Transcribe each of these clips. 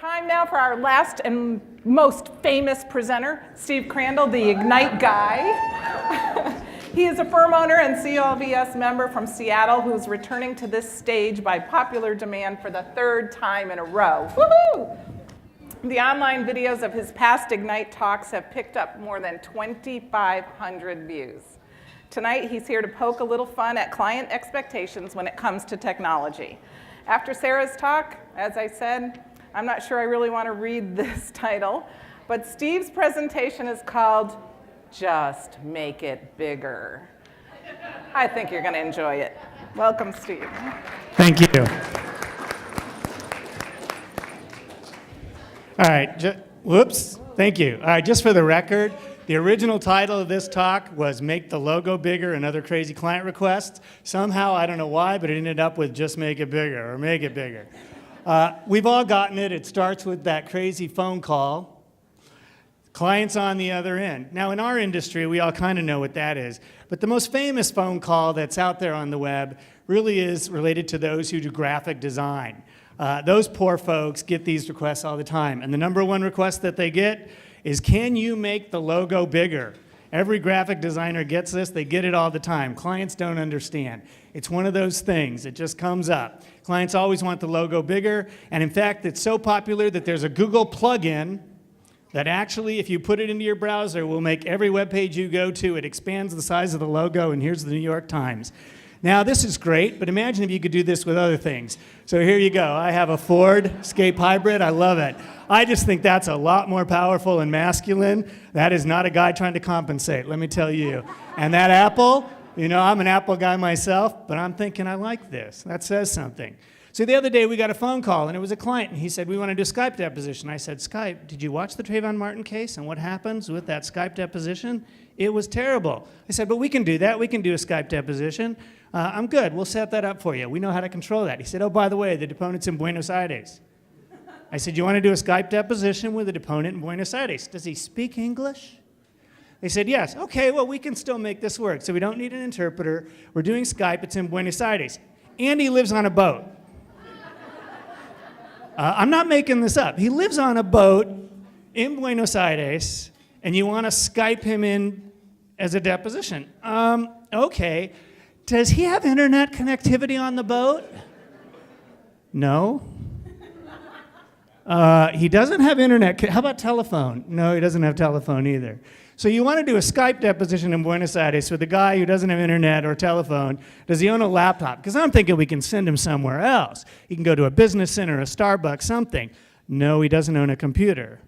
Time now for our last and most famous presenter, Steve Crandall, the Ignite guy. He is a firm owner and CLVS member from Seattle who's returning to this stage by popular demand for the third time in a row. Woohoo! The online videos of his past Ignite talks have picked up more than 2,500 views. Tonight, he's here to poke a little fun at client expectations when it comes to technology. After Sarah's talk, as I said, I'm not sure I really want to read this title, but Steve's presentation is called Just Make It Bigger. I think you're going to enjoy it. Welcome, Steve. Thank you. All right, whoops, thank you. All right, just for the record, the original title of this talk was Make the Logo Bigger and Other Crazy Client Requests. Somehow, I don't know why, but it ended up with Just Make It Bigger or Make It Bigger. We've all gotten it. It starts with that crazy phone call. Clients on the other end. Now, in our industry, we all kind of know what that is. But the most famous phone call that's out there on the web really is related to those who do graphic design. Those poor folks get these requests all the time. And the number one request that they get is, can you make the logo bigger? Every graphic designer gets this. They get it all the time. Clients don't understand. It's one of those things. It just comes up. Clients always want the logo bigger. And in fact, it's so popular that there's a Google plugin that actually, if you put it into your browser, will make every web page you go to, it expands the size of the logo, and here's the New York Times. Now, this is great, but imagine if you could do this with other things. So here you go. I have a Ford Escape Hybrid. I love it. I just think that's a lot more powerful and masculine. That is not a guy trying to compensate, let me tell you. And that Apple, you know, I'm an Apple guy myself, but I'm thinking I like this. That says something. So the other day we got a phone call, and it was a client, and he said, we want to do Skype deposition. I said, Skype? Did you watch the Trayvon Martin case and what happens with that Skype deposition? It was terrible. I said, but we can do that. We can do a Skype deposition. I'm good. We'll set that up for you. We know how to control that. He said, oh, by the way, the deponent's in Buenos Aires. I said, you want to do a Skype deposition with a deponent in Buenos Aires? Does he speak English? They said, yes. Okay, well, we can still make this work. So we don't need an interpreter. We're doing Skype. It's in Buenos Aires. And he lives on a boat. I'm not making this up. He lives on a boat in Buenos Aires, and you want to Skype him in as a deposition. Okay. Does he have internet connectivity on the boat? No. He doesn't have internet. How about telephone? No, he doesn't have telephone either. So you want to do a Skype deposition in Buenos Aires with a guy who doesn't have internet or telephone. Does he own a laptop? Because I'm thinking we can send him somewhere else. He can go to a business center, a Starbucks, something. No, he doesn't own a computer.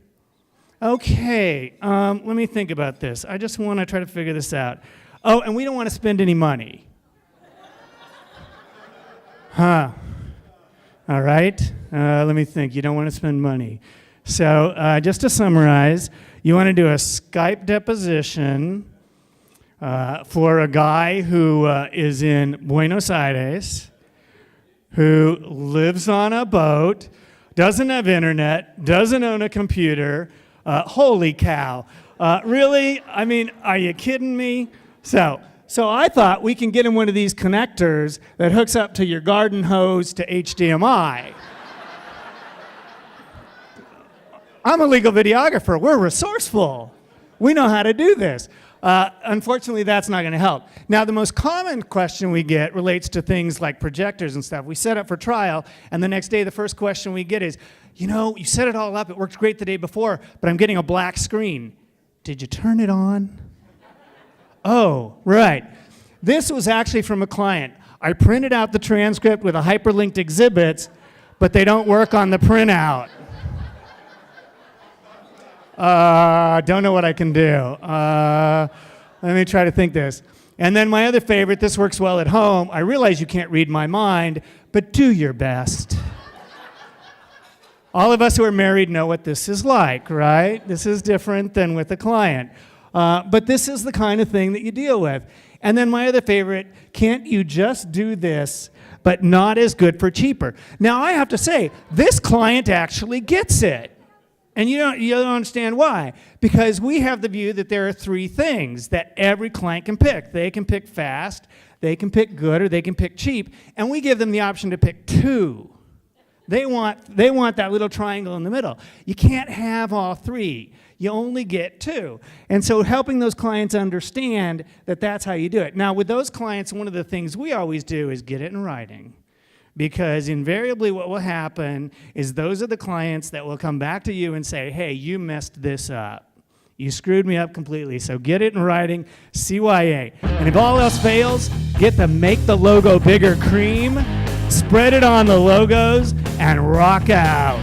Okay, let me think about this. I just want to try to figure this out. Oh, and we don't want to spend any money. Huh. All right, let me think. You don't want to spend money. So just to summarize, you want to do a Skype deposition for a guy who is in Buenos Aires, who lives on a boat, doesn't have internet, doesn't own a computer. Holy cow. Really? I mean, are you kidding me? So I thought we can get him one of these connectors that hooks up to your garden hose to HDMI. I'm a legal videographer. We're resourceful. We know how to do this. Unfortunately, that's not going to help. Now, the most common question we get relates to things like projectors and stuff. We set up for trial, and the next day, the first question we get is, you know, you set it all up. It worked great the day before, but I'm getting a black screen. Did you turn it on? Oh, right. This was actually from a client. I printed out the transcript with a hyperlinked exhibits, but they don't work on the printout. Don't know what I can do. Let me try to think this. And then my other favorite, this works well at home. I realize you can't read my mind, but do your best. All of us who are married know what this is like, right? This is different than with a client. But this is the kind of thing that you deal with. And then my other favorite, can't you just do this, but not as good for cheaper? Now, I have to say, this client actually gets it. And you don't understand why. Because we have the view that there are three things that every client can pick. They can pick fast, they can pick good, or they can pick cheap. And we give them the option to pick two. They want that little triangle in the middle. You can't have all three. You only get two. And so helping those clients understand that that's how you do it. Now, with those clients, one of the things we always do is get it in writing. Because invariably what will happen is those are the clients that will come back to you and say, hey, you messed this up. You screwed me up completely. So get it in writing, CYA. And if all else fails, get the Make the Logo Bigger cream, spread it on the logos, and rock out.